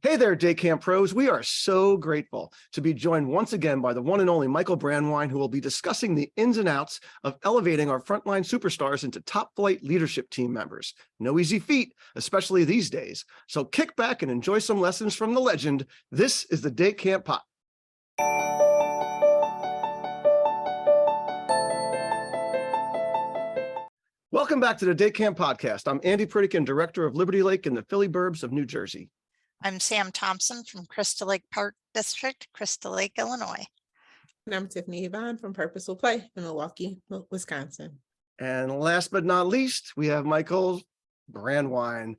Hey there, Day Camp Pros. We are so grateful to be joined once again by the one and only Michael Brandwein, who will be discussing the ins and outs of elevating our frontline superstars into top flight leadership team members. No easy feat, especially these days. So kick back and enjoy some lessons from the legend. This is the Day Camp Pod. Welcome back to the Day Camp Podcast. I'm Andy Pritikin, Director of Liberty Lake in the Philly burbs of New Jersey. I'm Sam Thompson from Crystal Lake Park District, Crystal Lake, Illinois. And I'm Tiffany Yvonne from Purposeful Play in Milwaukee, Wisconsin. And last but not least, we have Michael Brandwein,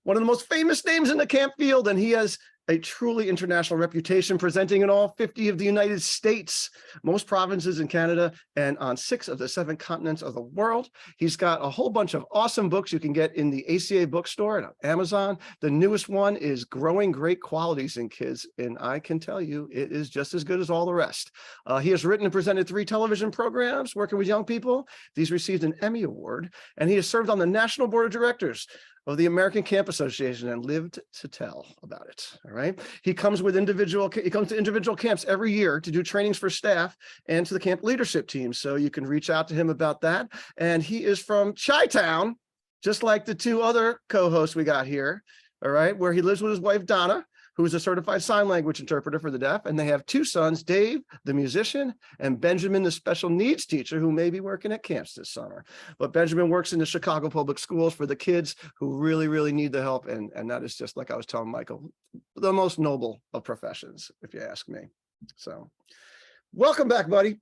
one of the most famous names in the camp field, and he has a truly international reputation, presenting in all 50 of the United States, most provinces in Canada, and on 6 of the 7 continents of the world. He's got a whole bunch of awesome books you can get in the ACA bookstore and on Amazon. The newest one is Growing Great Qualities in Kids, and I can tell you it is just as good as all the rest. He has written and presented 3 television programs working with young people. He's received an Emmy Award, and he has served on the National Board of Directors of the American Camp Association and lived to tell about it. All right. He comes to individual camps every year to do trainings for staff and to the camp leadership team. So you can reach out to him about that. And he is from Chi-Town, just like the 2 other co-hosts we got here. All right. Where he lives with his wife, Donna, who is a certified sign language interpreter for the deaf. And they have 2 sons, Dave, the musician, and Benjamin, the special needs teacher, who may be working at camps this summer. But Benjamin works in the Chicago public schools for the kids who really, really need the help. And that is, just like I was telling Michael, the most noble of professions, if you ask me. So welcome back, buddy.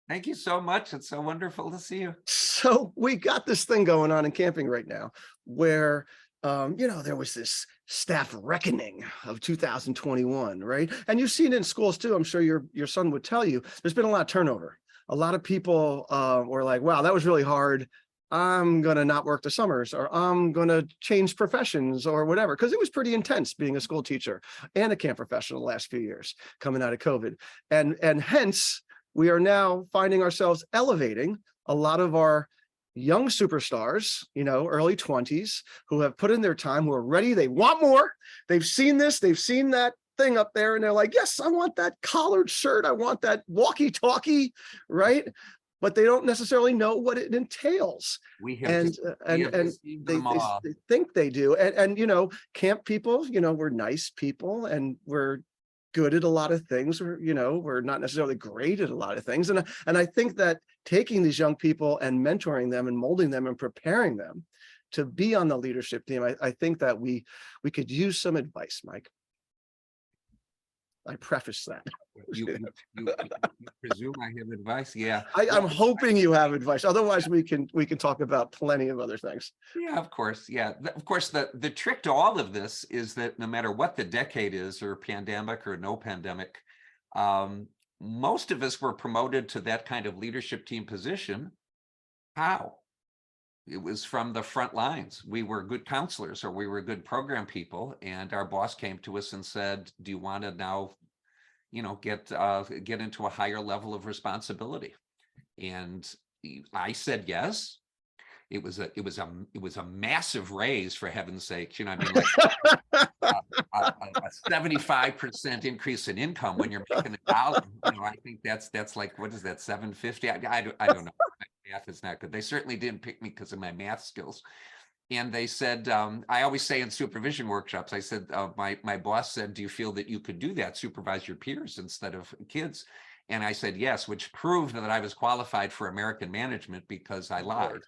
Thank you so much. It's so wonderful to see you. So we got this thing going on in camping right now where there was this staff reckoning of 2021, right? And you've seen it in schools too. I'm sure your son would tell you, there's been a lot of turnover. A lot of people were like, wow, that was really hard. I'm going to not work the summers, or I'm going to change professions or whatever, because it was pretty intense being a school teacher and a camp professional the last few years coming out of COVID. And hence, we are now finding ourselves elevating a lot of our young superstars, early 20s, who have put in their time, who are ready. They want more. They've seen this, they've seen that thing up there, and they're like, yes, I want that collared shirt. I want that walkie-talkie, right? But they don't necessarily know what it entails. We have they think they do. And camp people, we're nice people, and we're good at a lot of things. We're not necessarily great at a lot of things. And I think that taking these young people and mentoring them and molding them and preparing them to be on the leadership team, I think that we could use some advice, Mike. I preface that. You presume I have advice? Yeah. I'm hoping you have advice. Otherwise, we can talk about plenty of other things. Yeah, of course. Yeah. Of course, the trick to all of this is that no matter what the decade is, or pandemic or no pandemic, most of us were promoted to that kind of leadership team position. How? It was from the front lines. We were good counselors, or we were good program people, and our boss came to us and said, do you want to now, get into a higher level of responsibility? And I said yes. It was a massive raise, for heaven's sake. Like a 75% increase in income when you're making $1. I think that's like, what is that, 750? I don't know. Math is not good. They certainly didn't pick me because of my math skills. And they said, I always say in supervision workshops, I said, my boss said, do you feel that you could do that, supervise your peers instead of kids? And I said, yes, which proved that I was qualified for American management because I lied.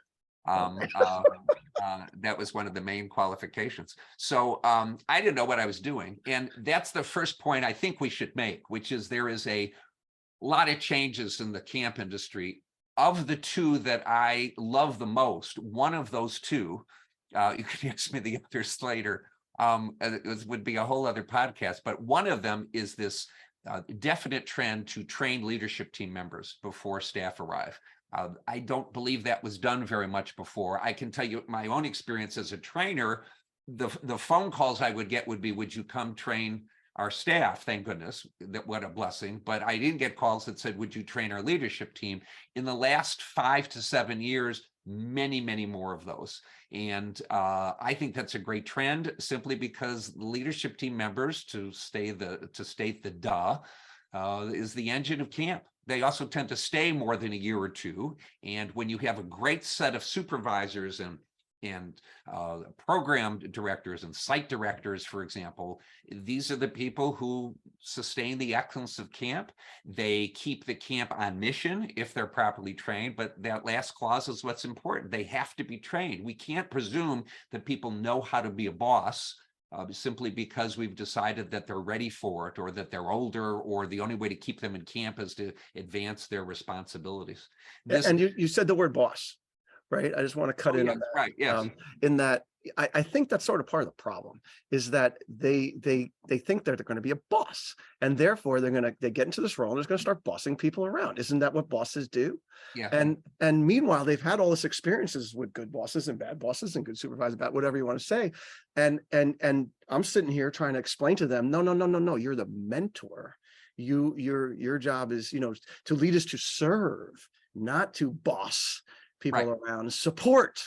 That was one of the main qualifications. So I didn't know what I was doing. And that's the first point I think we should make, which is there is a lot of changes in the camp industry. Of the 2 that I love the most, one of those 2, you can ask me the others later, it would be a whole other podcast, but one of them is this definite trend to train leadership team members before staff arrive. I don't believe that was done very much before. I can tell you my own experience as a trainer, the phone calls I would get would be, would you come train our staff? Thank goodness, what a blessing. But I didn't get calls that said, would you train our leadership team? In the last 5 to 7 years, many, many more of those. And I think that's a great trend, simply because leadership team members, to state the duh, is the engine of camp. They also tend to stay more than a year or two. And when you have a great set of supervisors and program directors and site directors, for example, these are the people who sustain the excellence of camp. They keep the camp on mission if they're properly trained, but that last clause is what's important. They have to be trained. We can't presume that people know how to be a boss simply because we've decided that they're ready for it, or that they're older, or the only way to keep them in camp is to advance their responsibilities. And you said the word boss, right? I just want to cut in on that. Right. Yes. In that, I think that's sort of part of the problem, is that they think that they're going to be a boss, and therefore they get into this role and they're going to start bossing people around. Isn't that what bosses do? Yeah. And meanwhile, they've had all this experiences with good bosses and bad bosses and good supervisors, about whatever you want to say. And I'm sitting here trying to explain to them, no, you're the mentor. Your job is, to lead is to serve, not to boss people around. Support,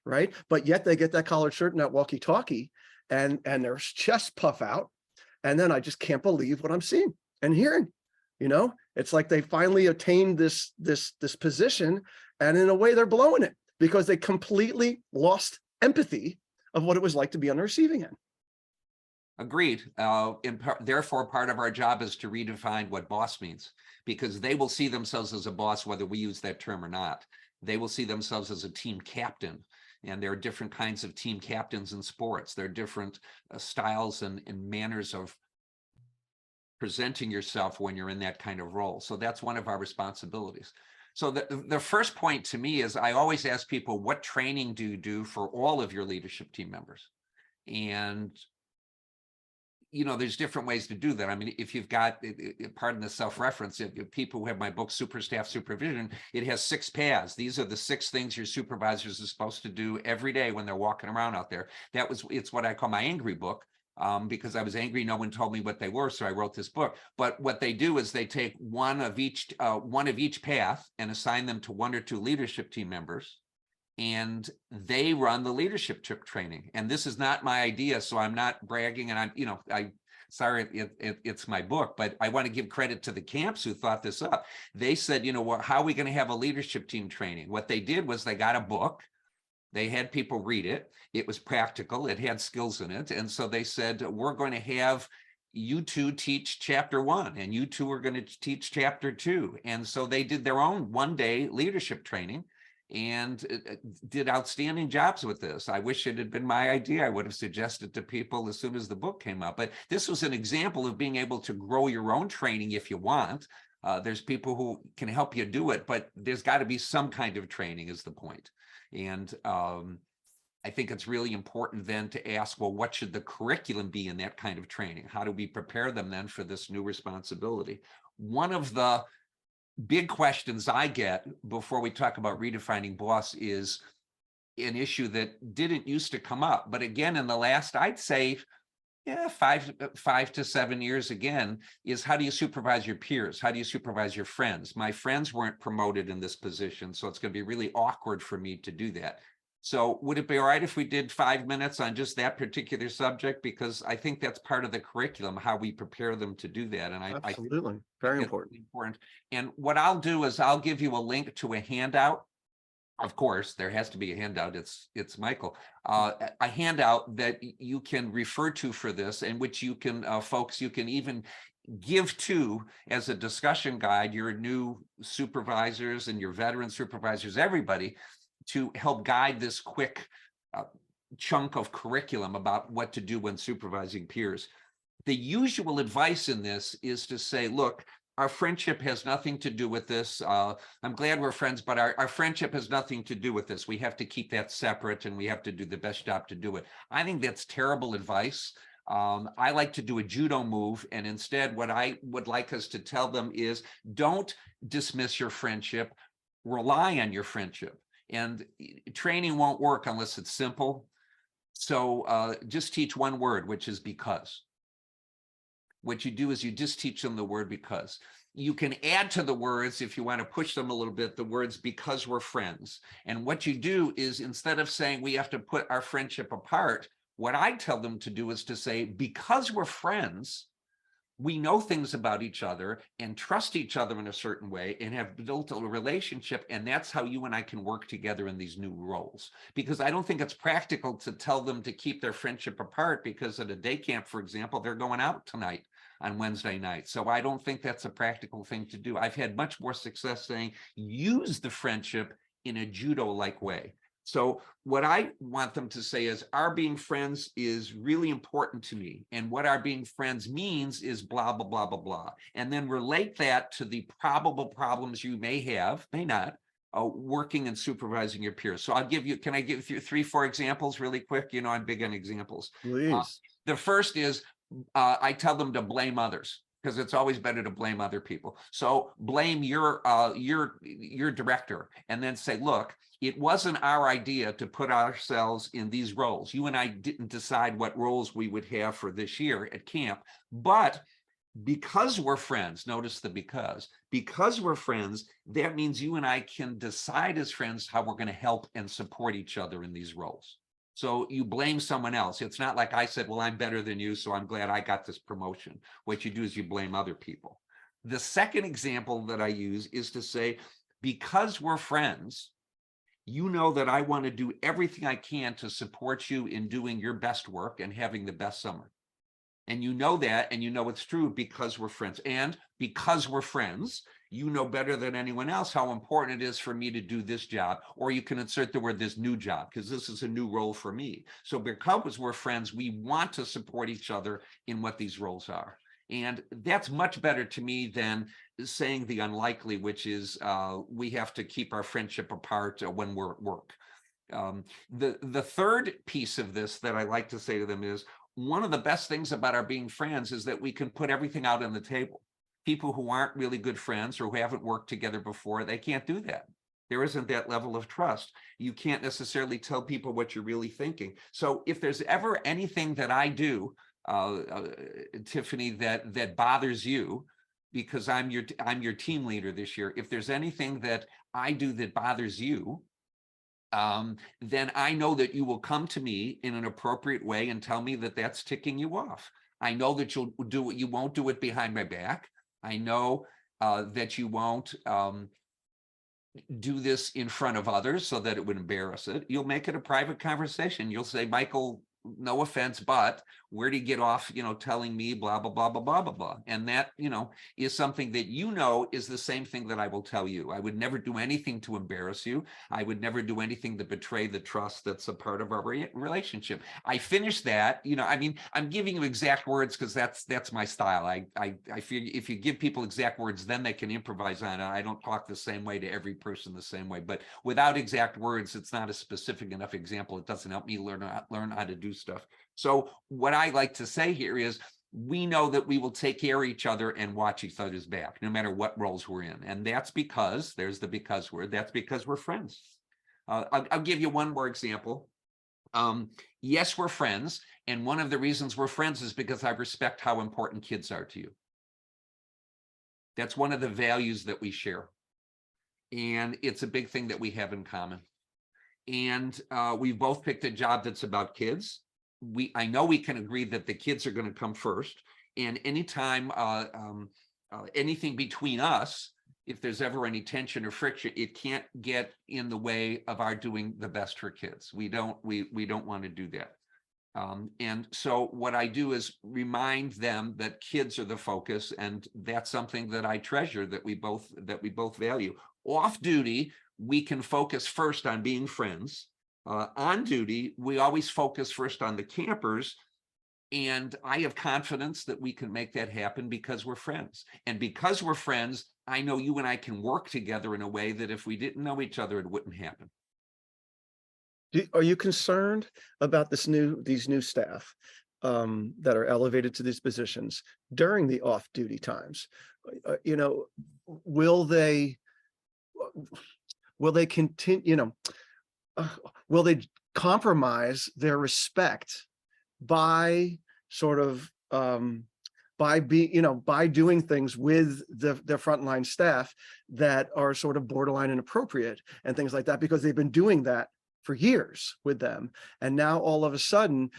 right? But yet they get that collared shirt and that walkie-talkie, and their chests puff out, and then I just can't believe what I'm seeing and hearing. It's like they finally attained this position, and in a way they're blowing it, because they completely lost empathy of what it was like to be on the receiving end. Agreed. Therefore, part of our job is to redefine what boss means, because they will see themselves as a boss, whether we use that term or not. They will see themselves as a team captain, and there are different kinds of team captains in sports. There are different styles and manners of presenting yourself when you're in that kind of role. So that's one of our responsibilities. So the first point to me is, I always ask people, what training do you do for all of your leadership team members? And there's different ways to do that. I mean, if you've got, pardon the self-reference, if people who have my book, Super Staff Supervision, it has 6 paths. These are the 6 things your supervisors are supposed to do every day when they're walking around out there. It's what I call my angry book, because I was angry. No one told me what they were, so I wrote this book. But what they do is they take one of each path and assign them to 1 or 2 leadership team members, and they run the leadership training. And this is not my idea, so I'm not bragging, and it's my book, but I want to give credit to the camps who thought this up. They said, how are we going to have a leadership team training? What they did was they got a book, they had people read it, it was practical, it had skills in it, and so they said, we're going to have you 2 teach chapter 1, and you 2 are going to teach chapter 2. And so they did their own one-day leadership training, and did outstanding jobs with this. I wish it had been my idea. I would have suggested to people as soon as the book came out. But this was an example of being able to grow your own training if you want. There's people who can help you do it, but there's got to be some kind of training is the point. And I think it's really important then to ask, well, what should the curriculum be in that kind of training? How do we prepare them then for this new responsibility? One of the big questions I get before we talk about redefining boss is an issue that didn't used to come up, but again, in the last, I'd say, 5 to 7 years again, is how do you supervise your peers? How do you supervise your friends? My friends weren't promoted in this position, so it's going to be really awkward for me to do that. So would it be all right if we did 5 minutes on just that particular subject? Because I think that's part of the curriculum, how we prepare them to do that. And Absolutely. Very important. And what I'll do is I'll give you a link to a handout. Of course, there has to be a handout. It's Michael, a handout that you can refer to for this, and which you can, folks, you can even give to as a discussion guide, your new supervisors and your veteran supervisors, everybody, to help guide this quick chunk of curriculum about what to do when supervising peers. The usual advice in this is to say, look, our friendship has nothing to do with this. I'm glad we're friends, but our friendship has nothing to do with this. We have to keep that separate, and we have to do the best job to do it. I think that's terrible advice. I like to do a judo move, and instead what I would like us to tell them is, don't dismiss your friendship, rely on your friendship. And training won't work unless it's simple. So just teach one word, which is because. What you do is you just teach them the word because. you can add to the words, if you want to push them a little bit, the words because we're friends. And what you do is, instead of saying we have to put our friendship apart, what I tell them to do is to say, because we're friends, we know things about each other and trust each other in a certain way and have built a relationship. And that's how you and I can work together in these new roles. Because I don't think it's practical to tell them to keep their friendship apart, because at a day camp, for example, they're going out tonight on Wednesday night. So I don't think that's a practical thing to do. I've had much more success saying, use the friendship in a judo-like way. So what I want them to say is, our being friends is really important to me. And what our being friends means is blah, blah, blah, blah, blah. And then relate that to the probable problems you may have, may not, working and supervising your peers. So can I give you 3-4 examples really quick? You know, I'm big on examples. Please. The first is, I tell them to blame others, because it's always better to blame other people. So blame your director, and then say, look, it wasn't our idea to put ourselves in these roles. You and I didn't decide what roles we would have for this year at camp, but because we're friends, notice the because we're friends, that means you and I can decide as friends how we're going to help and support each other in these roles. So you blame someone else. It's not like I said, well, I'm better than you, so I'm glad I got this promotion. What you do is you blame other people. The second example that I use is to say, because we're friends, you know that I want to do everything I can to support you in doing your best work and having the best summer. And you know that, and you know it's true because we're friends. And because we're friends, you know better than anyone else how important it is for me to do this job. Or you can insert the word this new job, because this is a new role for me. So because we're friends, we want to support each other in what these roles are. And that's much better to me than saying the unlikely, which is we have to keep our friendship apart when we're at work. The third piece of this that I like to say to them is, one of the best things about our being friends is that we can put everything out on the table. People who aren't really good friends or who haven't worked together before, they can't do that. There isn't that level of trust. You can't necessarily tell people what you're really thinking. So if there's ever anything that I do, Tiffany, that bothers you, because I'm your team leader this year, if there's anything that I do that bothers you, then I know that you will come to me in an appropriate way and tell me that that's ticking you off. I know that you'll do it. You won't do it behind my back. I know that you won't do this in front of others so that it would embarrass it. You'll make it a private conversation. You'll say, Michael, no offense, but where do you get off, telling me blah, blah, blah, blah, blah, blah, blah. And that, is something that is the same thing that I will tell you. I would never do anything to embarrass you. I would never do anything to betray the trust that's a part of our relationship. I finish that, I'm giving you exact words because that's my style. I feel if you give people exact words, then they can improvise on it. I don't talk the same way to every person the same way, but without exact words, it's not a specific enough example. It doesn't help me learn how to do stuff. So what I like to say here is, we know that we will take care of each other and watch each other's back, no matter what roles we're in. And that's because, there's the because word, that's because we're friends. I'll give you one more example. Yes, we're friends. And one of the reasons we're friends is because I respect how important kids are to you. That's one of the values that we share. And it's a big thing that we have in common. And we've both picked a job that's about kids. I know we can agree that the kids are going to come first. And anytime anything between us, if there's ever any tension or friction, it can't get in the way of our doing the best for kids. We don't want to do that. And so what I do is remind them that kids are the focus, and that's something that I treasure, that we both value. Off duty, we can focus first on being friends. On duty, we always focus first on the campers, and I have confidence that we can make that happen because we're friends. And because we're friends, I know you and I can work together in a way that if we didn't know each other, it wouldn't happen. Are you concerned about these new staff that are elevated to these positions during the off-duty times? Will they continue? Will they compromise their respect by sort of by by doing things with the frontline staff that are sort of borderline inappropriate and things like that, because they've been doing that for years with them. And now all of a sudden,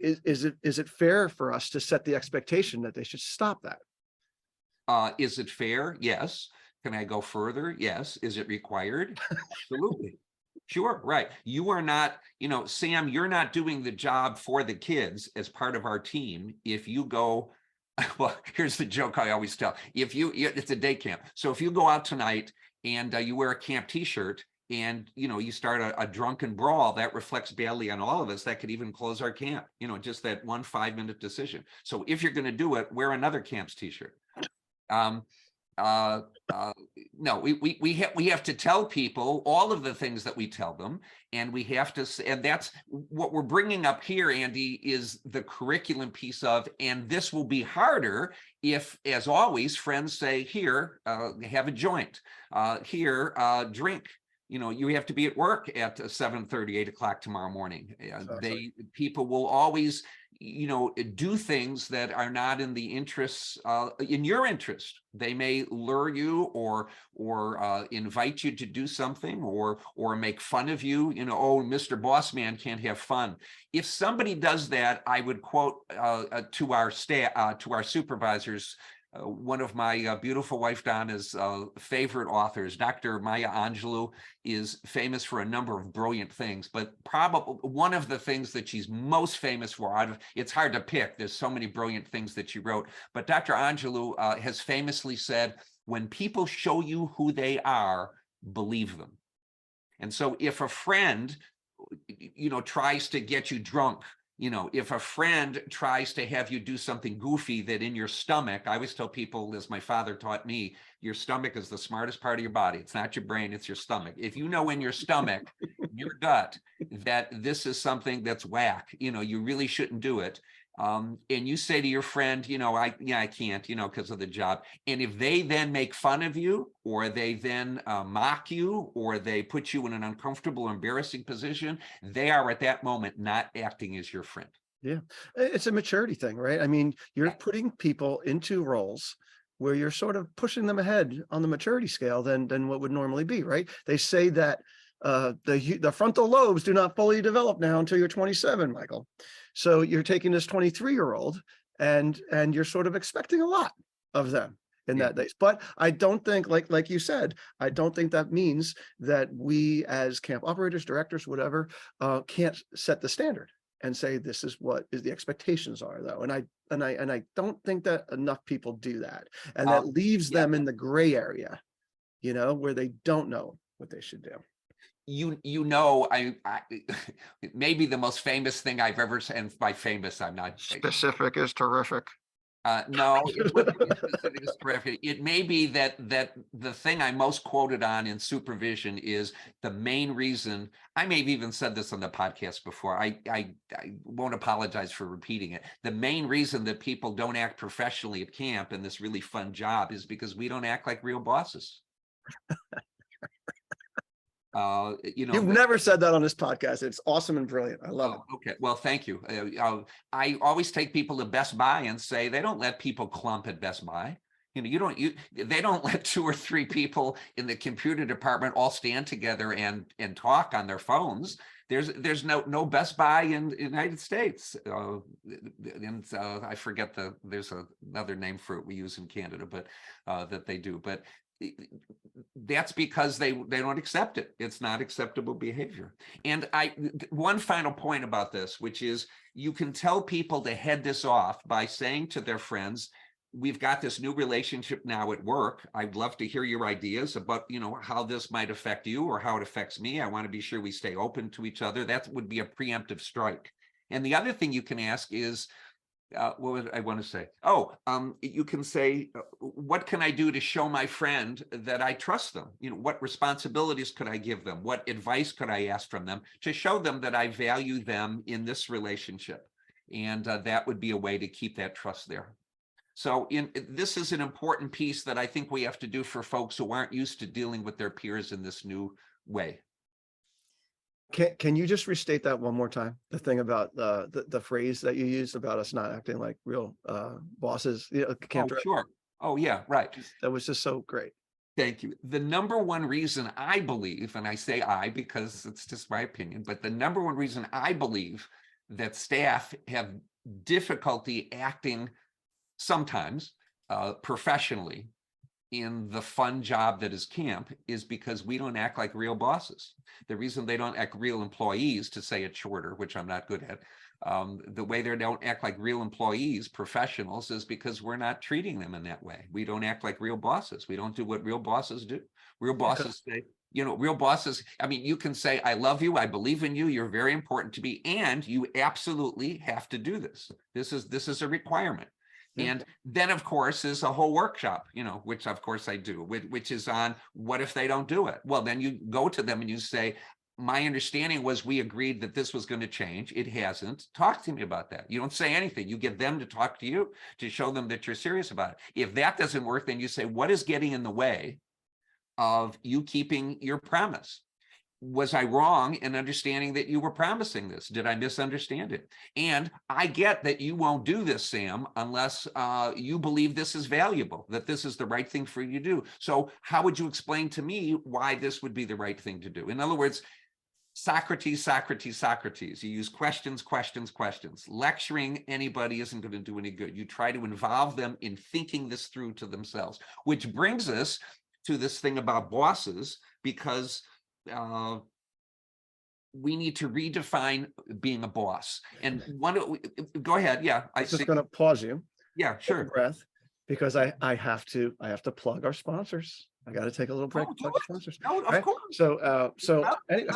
is it fair for us to set the expectation that they should stop that? Is it fair? Yes. Can I go further? Yes. Is it required? Absolutely. Sure, right. You are not, Sam, you're not doing the job for the kids as part of our team. If you go, well, here's the joke I always tell. It's a day camp. So if you go out tonight and you wear a camp t-shirt and, you start a drunken brawl, that reflects badly on all of us. That could even close our camp, just that 1 5-minute decision. So if you're going to do it, wear another camp's t-shirt. No, we have to tell people all of the things that we tell them, and we have to, and that's what we're bringing up here, Andy, is the curriculum piece of, and this will be harder if, as always, friends say, here, have a joint, here, drink. You have to be at work at 7:30, 8 o'clock tomorrow morning. People will always, do things that are not in the interests, in your interest. They may lure you or invite you to do something or make fun of you. Oh, Mr. Boss Man can't have fun. If somebody does that, I would quote to our staff, to our supervisors, one of my beautiful wife Donna's favorite authors, Dr. Maya Angelou, is famous for a number of brilliant things, but probably one of the things that she's most famous for, it's hard to pick, there's so many brilliant things that she wrote, but Dr. Angelou has famously said, when people show you who they are, believe them. And so if a friend, tries to get you drunk, if a friend tries to have you do something goofy that in your stomach, I always tell people, as my father taught me, your stomach is the smartest part of your body. It's not your brain, it's your stomach. If you know in your stomach, your gut, that this is something that's whack, you really shouldn't do it. And you say to your friend, I can't, because of the job. And if they then make fun of you, or they then mock you, or they put you in an uncomfortable, embarrassing position, they are at that moment not acting as your friend. Yeah, it's a maturity thing, right? I mean, you're putting people into roles where you're sort of pushing them ahead on the maturity scale than what would normally be, right? They say that the frontal lobes do not fully develop now until you're 27, Michael. So you're taking this 23-year-old and you're sort of expecting a lot of them in that days. But I don't think, like you said, I don't think that means that we as camp operators, directors, whatever, can't set the standard and say this is what the expectations are, though. And I don't think that enough people do that, and that leaves them in the gray area, where they don't know what they should do. I maybe the most famous thing I've ever said, and by famous, I'm not specific is terrific. No, it wouldn't be specific is terrific. It may be that the thing I most quoted on in supervision is the main reason. I may have even said this on the podcast before. I won't apologize for repeating it. The main reason that people don't act professionally at camp in this really fun job is because we don't act like real bosses. You've never said that on this podcast. It's awesome and brilliant. I love it. Okay, well, thank you. I always take people to Best Buy and say they don't let people clump at Best Buy. They don't let 2 or 3 people in the computer department all stand together and talk on their phones. There's no Best Buy in the United States. I forget there's another name for it we use in Canada, but that they do. But that's because they don't accept it. It's not acceptable behavior. And one final point about this, which is you can tell people to head this off by saying to their friends, we've got this new relationship now at work. I'd love to hear your ideas about, how this might affect you or how it affects me. I want to be sure we stay open to each other. That would be a preemptive strike. And the other thing you can ask is, what would I want to say? You can say, what can I do to show my friend that I trust them? What responsibilities could I give them? What advice could I ask from them to show them that I value them in this relationship? And that would be a way to keep that trust there. So this is an important piece that I think we have to do for folks who aren't used to dealing with their peers in this new way. Can you just restate that one more time? The thing about the phrase that you used about us not acting like real bosses, camp Oh, director. sure. Oh, yeah, right. That was just so great. Thank you. The number one reason I believe, and I say I because it's just my opinion, but the number one reason I believe that staff have difficulty acting sometimes professionally in the fun job that is camp is because we don't act like real bosses. The reason they don't act real employees, to say it shorter, which I'm not good at, the way they don't act like real employees, professionals, is because we're not treating them in that way. We don't act like real bosses. We don't do what real bosses do. Real bosses say, real bosses, I mean, you can say, I love you, I believe in you, you're very important to me, and you absolutely have to do this. This is a requirement. Yeah. And then, of course, is a whole workshop, which of course I do, which is on what if they don't do it? Well, then you go to them and you say, my understanding was we agreed that this was going to change. It hasn't. Talk to me about that. You don't say anything. You get them to talk to you to show them that you're serious about it. If that doesn't work, then you say, what is getting in the way of you keeping your promise? Was I wrong in understanding that you were promising this? Did I misunderstand it? And I get that you won't do this, Sam, unless you believe this is valuable, that this is the right thing for you to do. So how would you explain to me why this would be the right thing to do? In other words, Socrates. You use questions. Lecturing anybody isn't going to do any good. You try to involve them in thinking this through to themselves, which brings us to this thing about bosses, because we need to redefine being a boss. And go ahead. Yeah, I'm just going to pause you. Yeah, Take a sure. breath, because I have to plug our sponsors. I got to take a little break. Oh, To plug our sponsors. No, of Right? course. So anyway,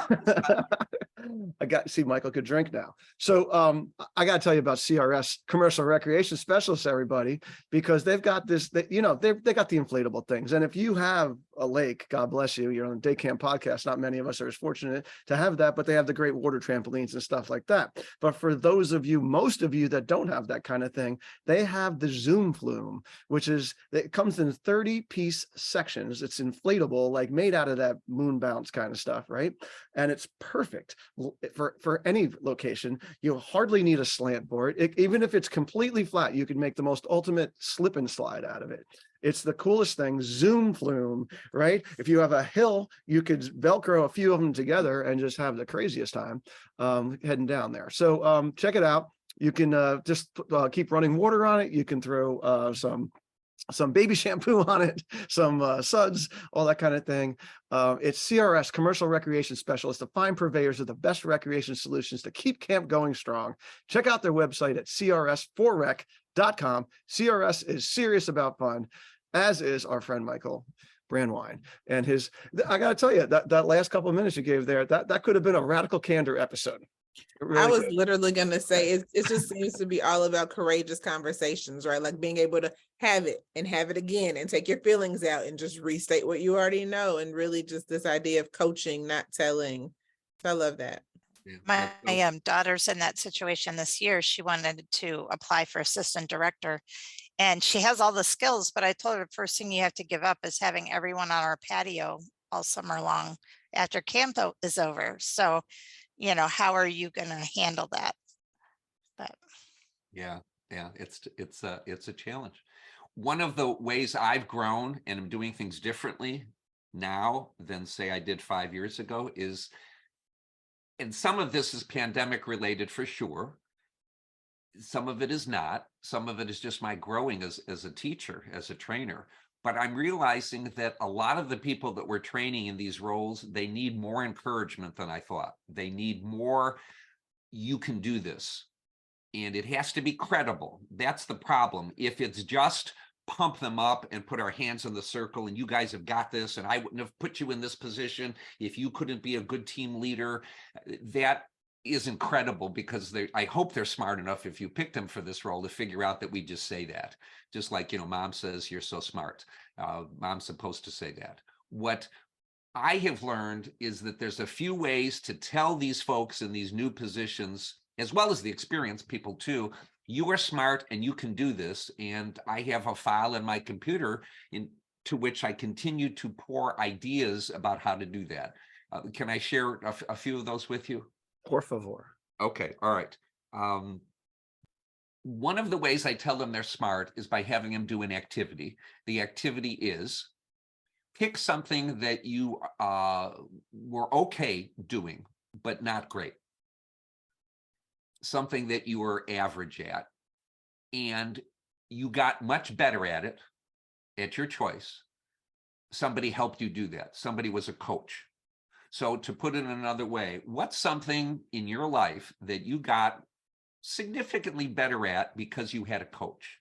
see Michael could drink now. So I got to tell you about CRS, Commercial Recreation Specialists, everybody, because they've got this, they got the inflatable things. And if you have a lake, God bless you, you're on the Day Camp podcast. Not many of us are as fortunate to have that, but they have the great water trampolines and stuff like that. But for those of you, most of you that don't have that kind of thing, they have the Zoom Flume, which is, it comes in 30-piece sections. It's inflatable, like made out of that moon bounce kind of stuff, right? And it's perfect for any location. You hardly need a slant board. Even if it's completely flat, you can make the most ultimate slip and slide out of it. It's the coolest thing. Zoom Flume, right? If you have a hill, you could Velcro a few of them together and just have the craziest time heading down there. So check it out. You can just keep running water on it. You can throw some baby shampoo on it, some suds, all that kind of thing. It's CRS, Commercial Recreation Specialists, the fine purveyors of the best recreation solutions to keep camp going strong. Check out their website at crs4rec.com. CRS is serious about fun, as is our friend Michael Brandwein. And I got to tell you, that last couple of minutes you gave there, that could have been a Radical Candor episode. Really I was good. literally going to say, it just seems to be all about courageous conversations, right? Like being able to have it and have it again and take your feelings out and just restate what you already know. And really just this idea of coaching, not telling. So I love that. My daughter's in that situation this year. She wanted to apply for assistant director, and she has all the skills, but I told her the first thing you have to give up is having everyone on our patio all summer long after camp is over. So how are you going to handle that? But yeah, it's a challenge. One of the ways I've grown and I'm doing things differently now than say I did 5 years ago is, and some of this is pandemic related for sure. Some of it is not. Some of it is just my growing as a teacher, as a trainer. But I'm realizing that a lot of the people that we're training in these roles, they need more encouragement than I thought. They need more, you can do this. And it has to be credible. That's the problem. If it's just pump them up and put our hands in the circle and you guys have got this, and I wouldn't have put you in this position if you couldn't be a good team leader, that is incredible, because I hope they're smart enough, if you picked them for this role, to figure out that we just say that. Just like, mom says, you're so smart. Mom's supposed to say that. What I have learned is that there's a few ways to tell these folks in these new positions, as well as the experienced people too, you are smart and you can do this. And I have a file in my computer to which I continue to pour ideas about how to do that. Can I share a few of those with you? Por favor. Okay, all right. One of the ways I tell them they're smart is by having them do an activity. The activity is pick something that you were okay doing, but not great. Something that you were average at, and you got much better at it at your choice. Somebody helped you do that. Somebody was a coach. So to put it in another way, what's something in your life that you got significantly better at because you had a coach?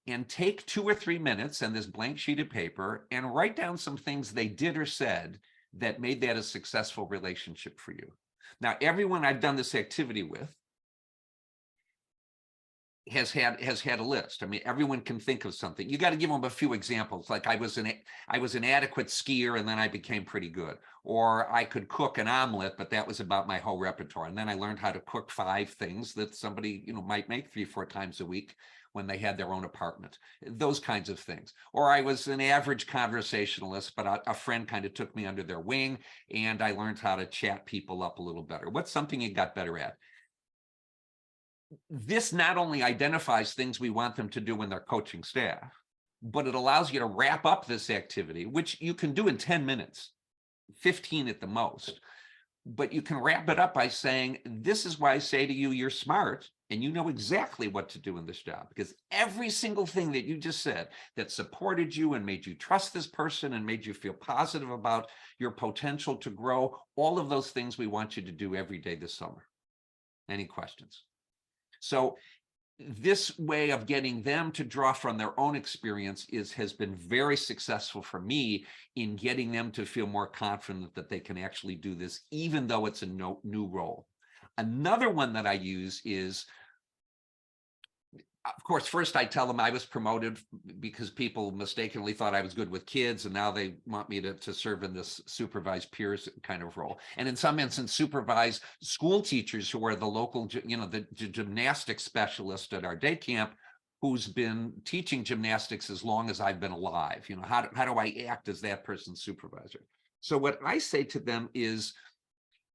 And take 2 or 3 minutes and this blank sheet of paper and write down some things they did or said that made that a successful relationship for you. Now, everyone I've done this activity with has had a list. I mean, everyone can think of something. You got to give them a few examples. Like I was an adequate skier and then I became pretty good. Or I could cook an omelet, but that was about my whole repertoire. And then I learned how to cook 5 things that somebody, might make 3 or 4 times a week when they had their own apartment, those kinds of things. Or I was an average conversationalist, but a friend kind of took me under their wing and I learned how to chat people up a little better. What's something you got better at? This not only identifies things we want them to do in their coaching staff, but it allows you to wrap up this activity, which you can do in 10 minutes, 15 at the most. But you can wrap it up by saying, this is why I say to you, you're smart and you know exactly what to do in this job, because every single thing that you just said that supported you and made you trust this person and made you feel positive about your potential to grow, all of those things we want you to do every day this summer. Any questions? So this way of getting them to draw from their own experience has been very successful for me in getting them to feel more confident that they can actually do this, even though it's a new role. Another one that I use is, of course, first I tell them I was promoted because people mistakenly thought I was good with kids, and now they want me to serve in this supervise peers kind of role. And in some instances, supervise school teachers who are the local, the gymnastics specialist at our day camp, who's been teaching gymnastics as long as I've been alive. How do I act as that person's supervisor? So what I say to them is,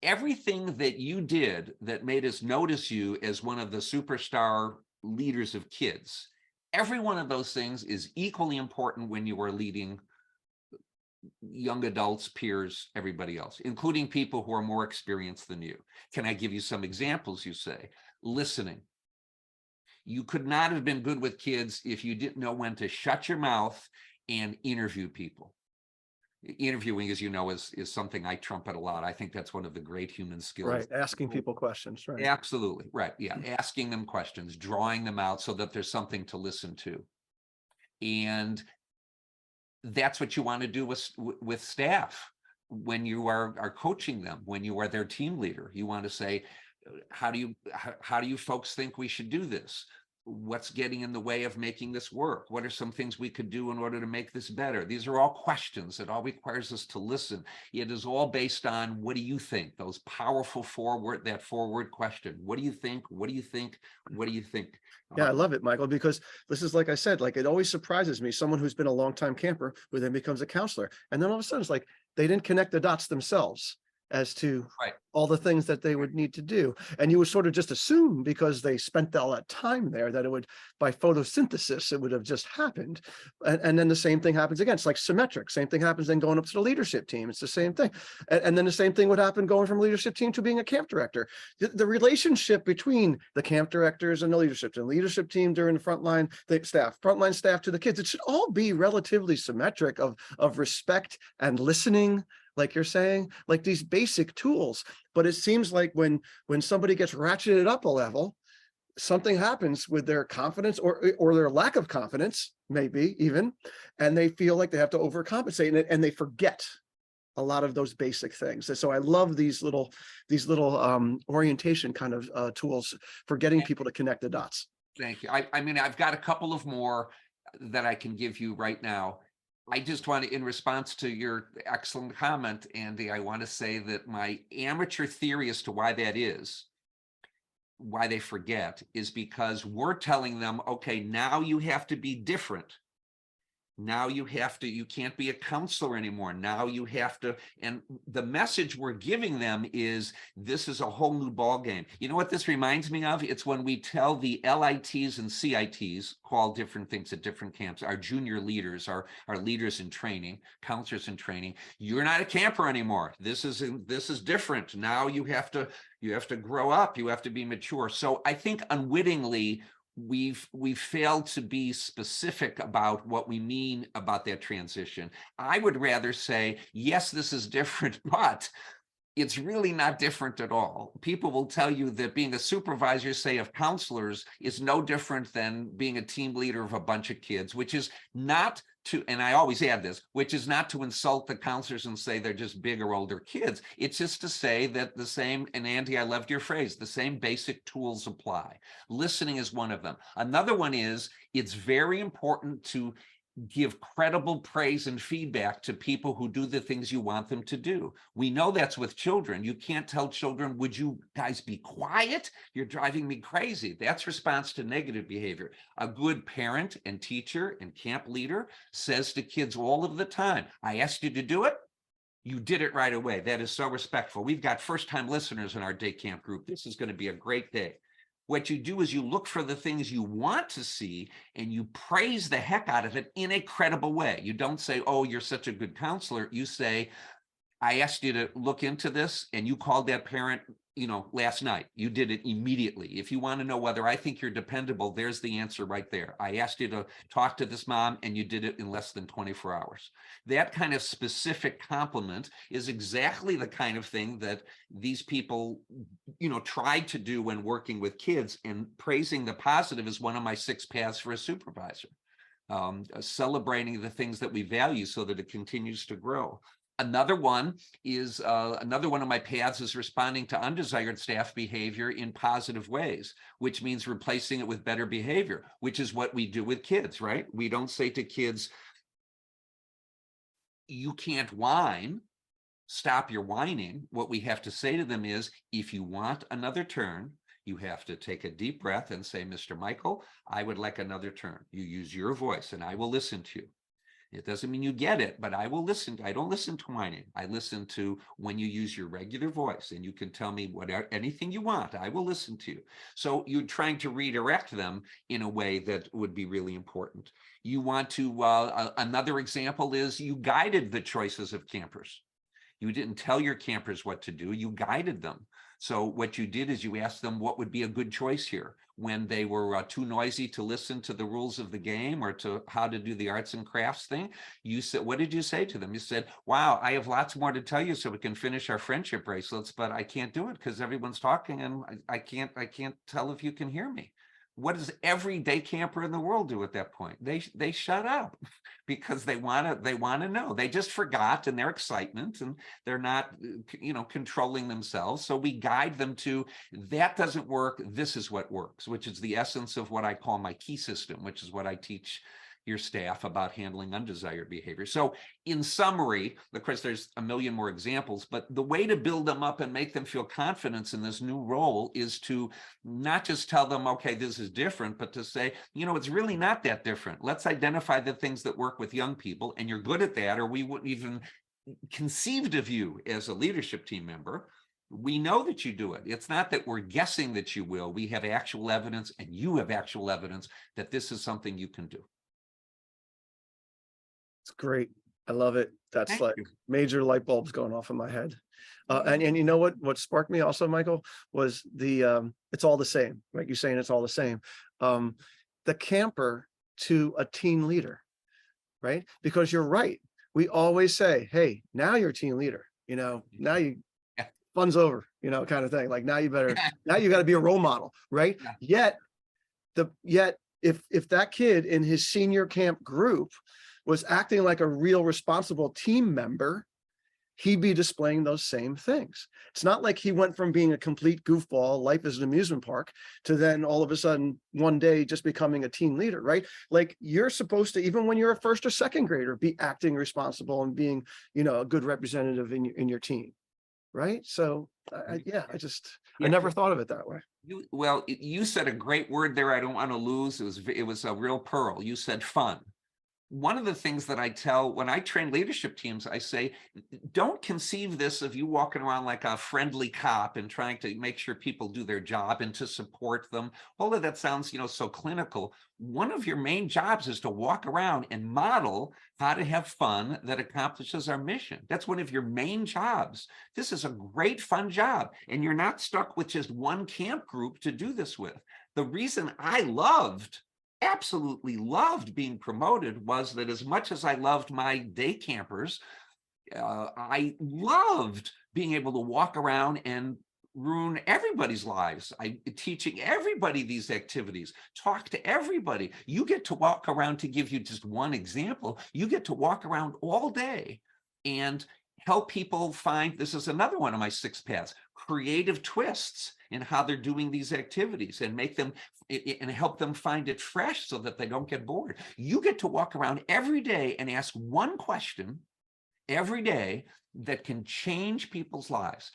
everything that you did that made us notice you as one of the superstar leaders of kids, every one of those things is equally important when you are leading young adults, peers, everybody else, including people who are more experienced than you. Can I give you some examples? You say, listening. You could not have been good with kids if you didn't know when to shut your mouth and interview people. Interviewing, as you know, is something I trumpet a lot. I think that's one of the great human skills. Right. Asking people questions. Right. Absolutely. Right. Yeah. Asking them questions, drawing them out so that there's something to listen to. And that's what you want to do with staff when you are coaching them, when you are their team leader. You want to say, how do you folks think we should do this? What's getting in the way of making this work? What are some things we could do in order to make this better? These are all questions. It all requires us to listen. It is all based on, what do you think? Those powerful forward question. What do you think? What do you think? What do you think? Yeah, I love it, Michael, because this is, like I said, like it always surprises me, someone who's been a longtime camper who then becomes a counselor. And then all of a sudden it's like they didn't connect the dots themselves as to all the things that they would need to do. And you would sort of just assume, because they spent all that time there, that it would, by photosynthesis, it would have just happened. And then the same thing happens again. It's like symmetric. Same thing happens then going up to the leadership team. It's the same thing. And then the same thing would happen going from leadership team to being a camp director. The relationship between the camp directors and the leadership team during the frontline staff to the kids, it should all be relatively symmetric of respect and listening, like you're saying, like these basic tools. But it seems like when somebody gets ratcheted up a level, something happens with their confidence or their lack of confidence, maybe even, and they feel like they have to overcompensate, and they forget a lot of those basic things. And so I love these little orientation kind of tools for getting people to connect the dots. Thank you. I mean, I've got a couple of more that I can give you right now. I just want to, in response to your excellent comment, Andy, I want to say that my amateur theory as to why that is, why they forget, is because we're telling them, okay, now you have to be different. Now you have to, you can't be a counselor anymore. Now you have to, and the message we're giving them is this is a whole new ball game. You know what this reminds me of? It's when we tell the LITs and CITs, call different things at different camps, our junior leaders, our leaders in training, counselors in training, you're not a camper anymore. This is different. Now you have to grow up, you have to be mature. So I think unwittingly, we've failed to be specific about what we mean about that transition. I would rather say, yes, this is different, but it's really not different at all. People will tell you that being a supervisor, say, of counselors is no different than being a team leader of a bunch of kids, which is not to, and I always add this, which is not to insult the counselors and say they're just big or older kids. It's just to say that the same, and Andy, I loved your phrase, the same basic tools apply. Listening is one of them. Another one is, it's very important to give credible praise and feedback to people who do the things you want them to do. We know that's with children. You can't tell children, would you guys be quiet? You're driving me crazy. That's response to negative behavior. A good parent and teacher and camp leader says to kids all of the time, I asked you to do it. You did it right away. That is so respectful. We've got first-time listeners in our day camp group. This is going to be a great day. What you do is you look for the things you want to see and you praise the heck out of it in a credible way. You don't say, oh, you're such a good counselor. You say, I asked you to look into this and you called that parent, last night. You did it immediately. If you want to know whether I think you're dependable, there's the answer right there. I asked you to talk to this mom and you did it in less than 24 hours. That kind of specific compliment is exactly the kind of thing that these people, tried to do when working with kids, and praising the positive is one of my 6 paths for a supervisor. Celebrating the things that we value so that it continues to grow. Another one of my paths is responding to undesired staff behavior in positive ways, which means replacing it with better behavior, which is what we do with kids, right? We don't say to kids, you can't whine, stop your whining. What we have to say to them is, if you want another turn, you have to take a deep breath and say, Mr. Michael, I would like another turn. You use your voice and I will listen to you. It doesn't mean you get it, but I will listen. I don't listen to whining. I listen to when you use your regular voice and you can tell me anything you want. I will listen to you. So you're trying to redirect them in a way that would be really important. You want to, another example is you guided the choices of campers. You didn't tell your campers what to do, you guided them. So what you did is you asked them what would be a good choice here when they were too noisy to listen to the rules of the game or to how to do the arts and crafts thing. You said, what did you say to them? You said, wow, I have lots more to tell you so we can finish our friendship bracelets, but I can't do it because everyone's talking and I can't tell if you can hear me. What does every day camper in the world do at that point? They shut up because they want to know. They just forgot in their excitement and they're not, controlling themselves. So we guide them to, that doesn't work. This is what works, which is the essence of what I call my key system, which is what I teach your staff about handling undesired behavior. So in summary, of course, there's a million more examples, but the way to build them up and make them feel confidence in this new role is to not just tell them, okay, this is different, but to say, it's really not that different. Let's identify the things that work with young people, and you're good at that, or we wouldn't even conceived of you as a leadership team member. We know that you do it. It's not that we're guessing that you will. We have actual evidence, and you have actual evidence that this is something you can do. It's great. I love it. That's Thank like you. major light bulbs going off in my head. And you know what sparked me also, Michael, was the it's all the same, right? You're saying it's all the same. The camper to a team leader, right? Because you're right. We always say, hey, now you're a team leader, now you Yeah. fun's over, kind of thing. Like now you got to be a role model, right? Yeah. Yet if that kid in his senior camp group was acting like a real responsible team member, he'd be displaying those same things. It's not like he went from being a complete goofball, life is an amusement park, to then all of a sudden one day just becoming a team leader, right? Like you're supposed to, even when you're a first or second grader, be acting responsible and being, a good representative in your team, right? So I never thought of it that way. You said a great word there I don't want to lose. It was a real pearl. You said fun. one of the things that I tell when I train leadership teams, I say, don't conceive this of you walking around like a friendly cop and trying to make sure people do their job and to support them. All of that sounds, so clinical. One of your main jobs is to walk around and model how to have fun that accomplishes our mission. That's one of your main jobs. This is a great, fun job. And you're not stuck with just one camp group to do this with. The reason I absolutely loved being promoted was that as much as I loved my day campers, I loved being able to walk around and ruin everybody's lives. Teaching everybody these activities, talk to everybody. You get to walk around, to give you just one example, you get to walk around all day and help people find, this is another one of my 6 paths, creative twists in how they're doing these activities and make them and help them find it fresh so that they don't get bored. You get to walk around every day and ask one question every day that can change people's lives.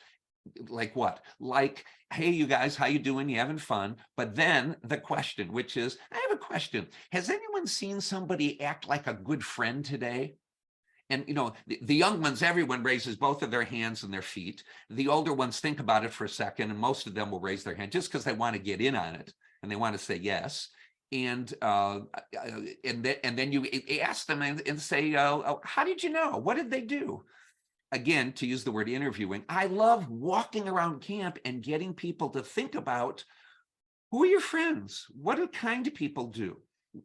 Like what? Like, hey, you guys, how you doing? You having fun? But then the question, which is, I have a question. Has anyone seen somebody act like a good friend today? And, the young ones, everyone raises both of their hands and their feet. The older ones think about it for a second, and most of them will raise their hand just because they want to get in on it and they want to say yes. And then you ask them and say, how did you know? What did they do? Again, to use the word interviewing, I love walking around camp and getting people to think about, who are your friends? What do kind of people do?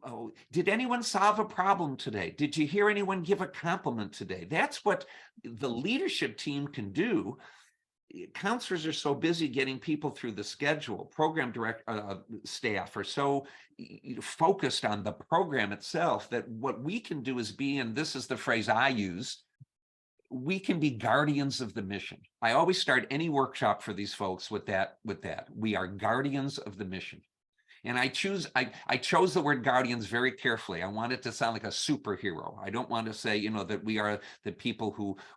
Oh, did anyone solve a problem today? Did you hear anyone give a compliment today? That's what the leadership team can do. Counselors are so busy getting people through the schedule. Program staff are so focused on the program itself that what we can do is be, and this is the phrase I use, we can be guardians of the mission. I always start any workshop for these folks with that. We are guardians of the mission. And I chose the word guardians very carefully. I want it to sound like a superhero. I don't want to say, that we are the people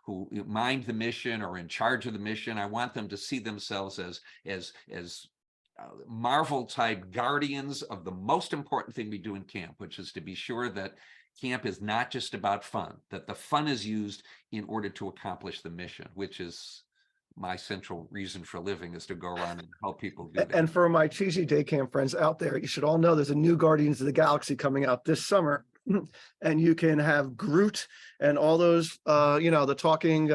who mind the mission or in charge of the mission. I want them to see themselves as Marvel type guardians of the most important thing we do in camp, which is to be sure that camp is not just about fun, that the fun is used in order to accomplish the mission, which is my central reason for living, is to go around and help people do that. And for my cheesy day camp friends out there, you should all know there's a new Guardians of the Galaxy coming out this summer. And you can have Groot and all those, the talking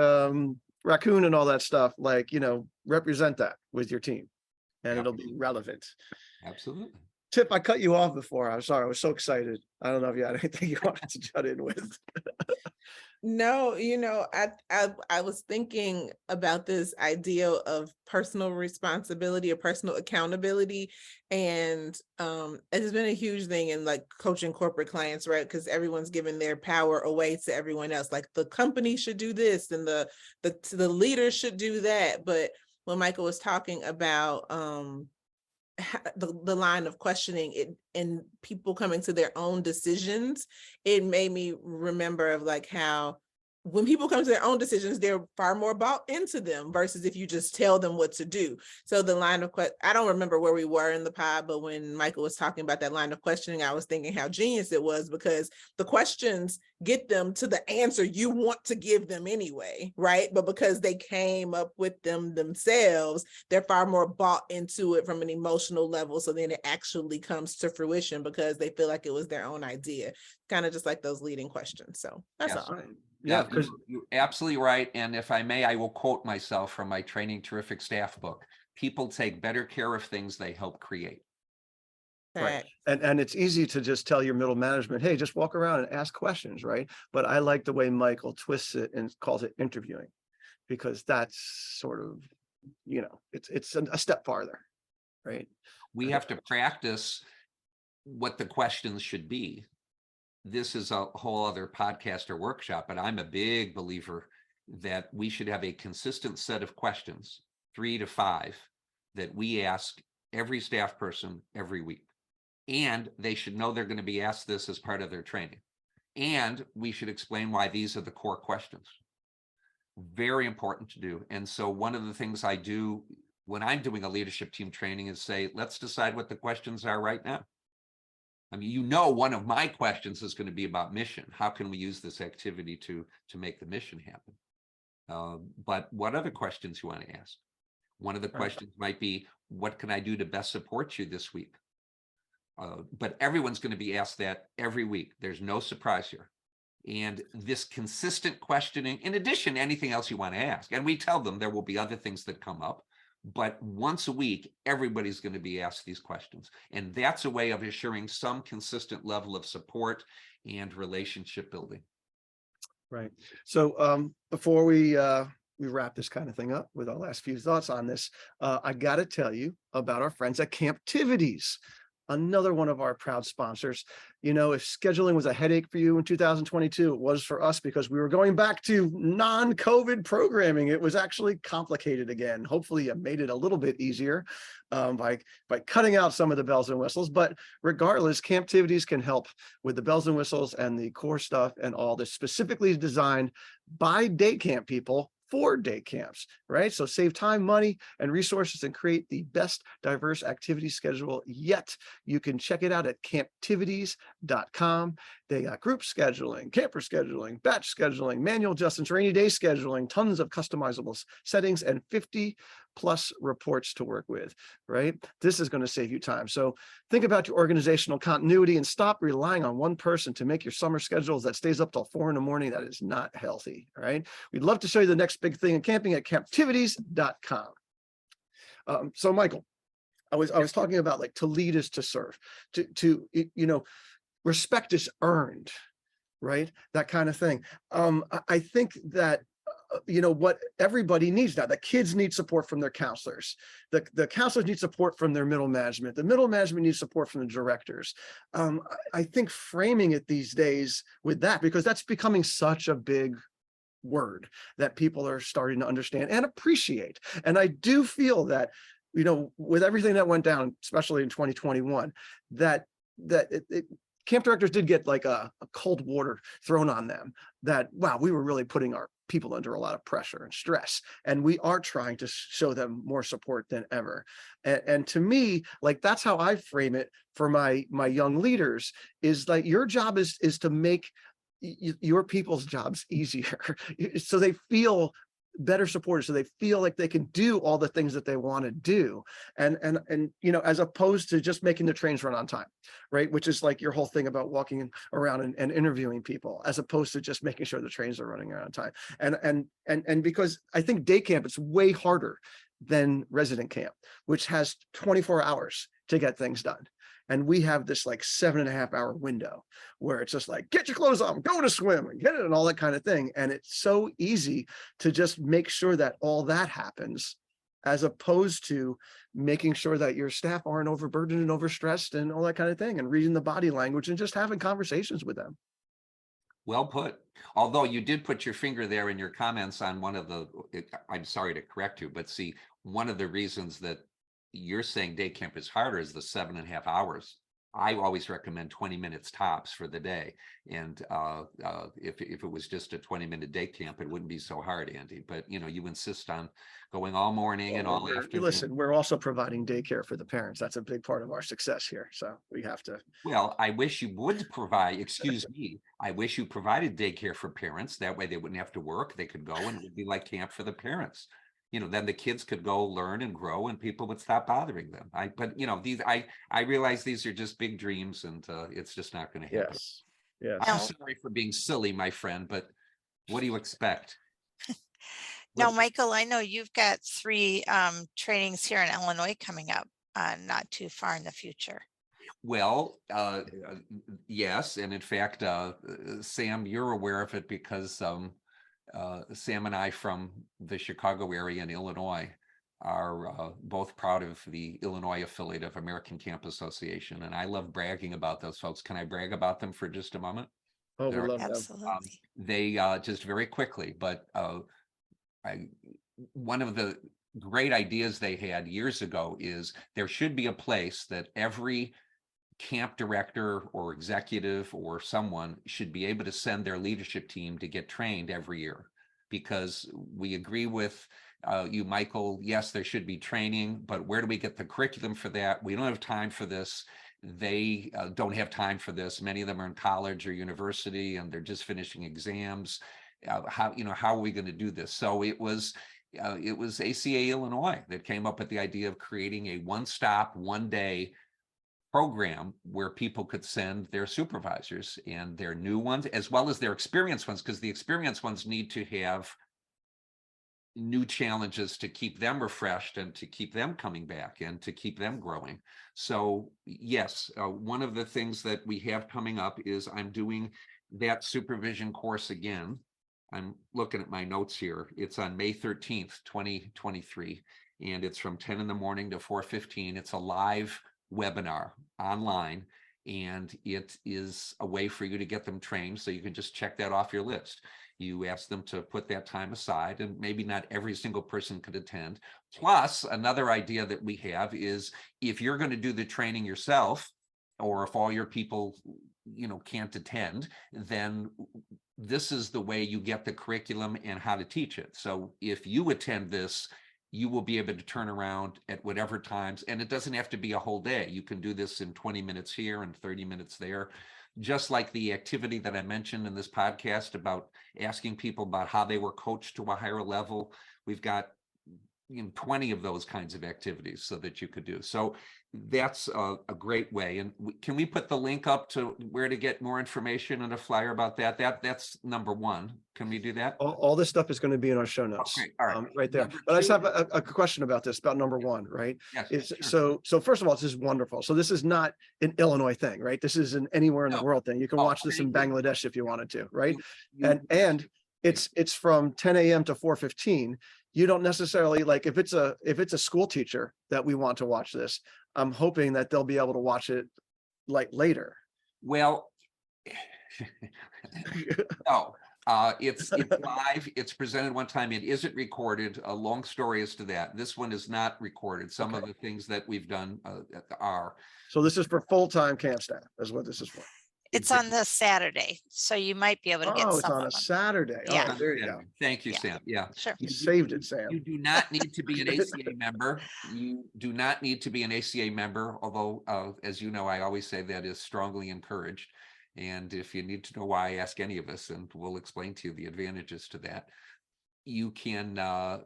raccoon and all that stuff, represent that with your team. And it'll be relevant. Absolutely. Tiff, I cut you off before. I'm sorry. I was so excited. I don't know if you had anything you wanted to jut in with. No, I was thinking about this idea of personal responsibility or personal accountability. And it's been a huge thing in coaching corporate clients, right? Because everyone's giving their power away to everyone else. Like the company should do this and the leader should do that. But when Michael was talking about the line of questioning it and people coming to their own decisions, it made me remember of how when people come to their own decisions, they're far more bought into them versus if you just tell them what to do. So the line of I don't remember where we were in the pod, but when Michael was talking about that line of questioning, I was thinking how genius it was, because the questions get them to the answer you want to give them anyway, right? But because they came up with them themselves, they're far more bought into it from an emotional level. So then it actually comes to fruition because they feel like it was their own idea, kind of just like those leading questions. So that's all. Yeah, because you're absolutely right. And if I may, I will quote myself from my Training Terrific Staff book. People take better care of things they help create. Right. And it's easy to just tell your middle management, hey, just walk around and ask questions, right? But I like the way Michael twists it and calls it interviewing, because that's sort of, it's a step farther, right? We have to practice what the questions should be. This is a whole other podcast or workshop, but I'm a big believer that we should have a consistent set of questions, 3 to 5, that we ask every staff person every week. And they should know they're going to be asked this as part of their training. And we should explain why these are the core questions. Very important to do. And so one of the things I do when I'm doing a leadership team training is say, let's decide what the questions are right now. I mean, one of my questions is going to be about mission. How can we use this activity to make the mission happen? But what other questions you want to ask? One of the questions might be, what can I do to best support you this week? But everyone's going to be asked that every week. There's no surprise here. And this consistent questioning, in addition to anything else you want to ask, and we tell them there will be other things that come up, but once a week, everybody's going to be asked these questions. And that's a way of assuring some consistent level of support and relationship building. Right. So before we wrap this kind of thing up with our last few thoughts on this, I got to tell you about our friends at Camptivities, another one of our proud sponsors. You know, if scheduling was a headache for you in 2022, it was for us, because we were going back to non-COVID programming. It was actually complicated again. Hopefully you made it a little bit easier by cutting out some of the bells and whistles. But regardless, Camptivities can help with the bells and whistles and the core stuff and all this, specifically designed by day camp people for day camps, right? So save time, money, and resources and create the best diverse activity schedule yet. You can check it out at camptivities.com. They got group scheduling, camper scheduling, batch scheduling, manual adjustments, rainy day scheduling, tons of customizable settings, and 50 plus reports to work with, right? This is going to save you time. So think about your organizational continuity and stop relying on one person to make your summer schedules that stays up till 4 a.m. That is not healthy, right? We'd love to show you the next big thing in camping at camptivities.com. So Michael, I was talking about, like, to lead is to serve, to respect is earned, right? That kind of thing. I think that what everybody needs now. The kids need support from their counselors. The counselors need support from their middle management. The middle management needs support from the directors. I think framing it these days with that, because that's becoming such a big word that people are starting to understand and appreciate. And I do feel that, with everything that went down, especially in 2021, that camp directors did get like a cold water thrown on them, that, wow, we were really putting our people under a lot of pressure and stress, and we are trying to show them more support than ever. And to me, like, that's how I frame it for my young leaders, is like, your job is to make your people's jobs easier so they feel better supported, so they feel like they can do all the things that they want to do, and as opposed to just making the trains run on time, right? Which is like your whole thing about walking around and interviewing people, as opposed to just making sure the trains are running around time. And because I think day camp is way harder than resident camp, which has 24 hours to get things done. And we have this like 7.5-hour window where it's just like, get your clothes on, go to swim, and get it, and all that kind of thing. And it's so easy to just make sure that all that happens, as opposed to making sure that your staff aren't overburdened and overstressed and all that kind of thing, and reading the body language and just having conversations with them. Well put. Although you did put your finger there in your comments on one of the, I'm sorry to correct you, but see, one of the reasons that you're saying day camp is harder is the 7.5 hours. I always recommend 20 minutes tops for the day. And if it was just a 20-minute day camp, it wouldn't be so hard, Andy. But you insist on going all morning and all afternoon. Listen, we're also providing daycare for the parents. That's a big part of our success here. So we have to. Well, I wish you would provide, excuse me, I wish you provided daycare for parents. That way they wouldn't have to work. They could go, and it would be like camp for the parents. Then the kids could go learn and grow, and people would stop bothering them. I realize these are just big dreams, and it's just not going to happen. Yes. I'm sorry for being silly, my friend, but what do you expect? Now, Michael, I know you've got 3 trainings here in Illinois coming up not too far in the future. Well, yes. And in fact, Sam, you're aware of it because Sam and I from the Chicago area in Illinois are both proud of the Illinois affiliate of American Camp Association. And I love bragging about those folks. Can I brag about them for just a moment? Oh, we love them. Absolutely. They just very quickly, but one of the great ideas they had years ago is there should be a place that every camp director or executive or someone should be able to send their leadership team to get trained every year, because we agree with you, Michael. Yes, there should be training, but where do we get the curriculum for that? We don't have time for this. they don't have time for this. Many of them are in college or university and they're just finishing exams. How are we going to do this? So it was ACA Illinois that came up with the idea of creating a one-stop, one-day program where people could send their supervisors and their new ones, as well as their experienced ones, because the experienced ones need to have new challenges to keep them refreshed and to keep them coming back and to keep them growing. So yes, one of the things that we have coming up is I'm doing that supervision course again. I'm looking at my notes here. It's on May 13th, 2023, and it's from 10 in the morning to 4:15. It's a live webinar online, and it is a way for you to get them trained. So you can just check that off your list. You ask them to put that time aside, and maybe not every single person could attend. Plus, another idea that we have is if you're going to do the training yourself, or if all your people, can't attend, then this is the way you get the curriculum and how to teach it. So if you attend this, you will be able to turn around at whatever times, and it doesn't have to be a whole day. You can do this in 20 minutes here and 30 minutes there. Just like the activity that I mentioned in this podcast about asking people about how they were coached to a higher level. We've got 20 of those kinds of activities so that you could do. So that's a great way. And can we put the link up to where to get more information and a flyer about that? That's number one. Can we do that? All this stuff is going to be in our show notes. Okay, all right. Right there. Number But I just two- have a question about this, about number one, right? Yes. So first of all, this is wonderful. So this is not an Illinois thing, right? This is an anywhere in the No. world thing. You can Oh, watch this in thank you. Bangladesh if you wanted to, right? You- And it's from 10 a.m. to 4:15. You don't necessarily, like, if it's a school teacher that we want to watch this, I'm hoping that they'll be able to watch it like later. Well, no, it's live. It's presented one time. It isn't recorded. A long story as to that. This one is not recorded. Some of the things that we've done are. So this is for full-time camp staff, is what this is for. It's on this Saturday, so you might be able to get Oh, it's some on of a them. Saturday. Yeah. Oh, there you go. Thank you, Yeah. Sam. Yeah. Sure. You saved it, Sam. You do not need to be an ACA member. You do not need to be an ACA member, although, as you know, I always say that is strongly encouraged. And if you need to know why, ask any of us, and we'll explain to you the advantages to that. You can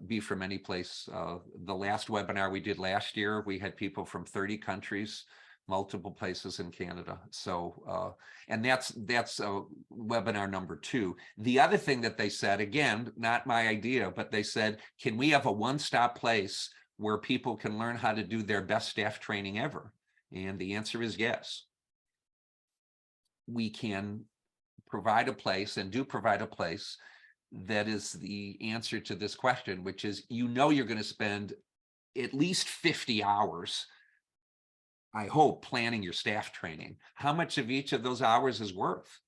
be from any place. The last webinar we did last year, we had people from 30 countries, multiple places in Canada. So, and that's webinar number 2. The other thing that they said, again, not my idea, but they said, can we have a one-stop place where people can learn how to do their best staff training ever? And the answer is yes. We can provide a place, and do provide a place, that is the answer to this question, which is, you're going to spend at least 50 hours, I hope, planning your staff training. How much of each of those hours is worth?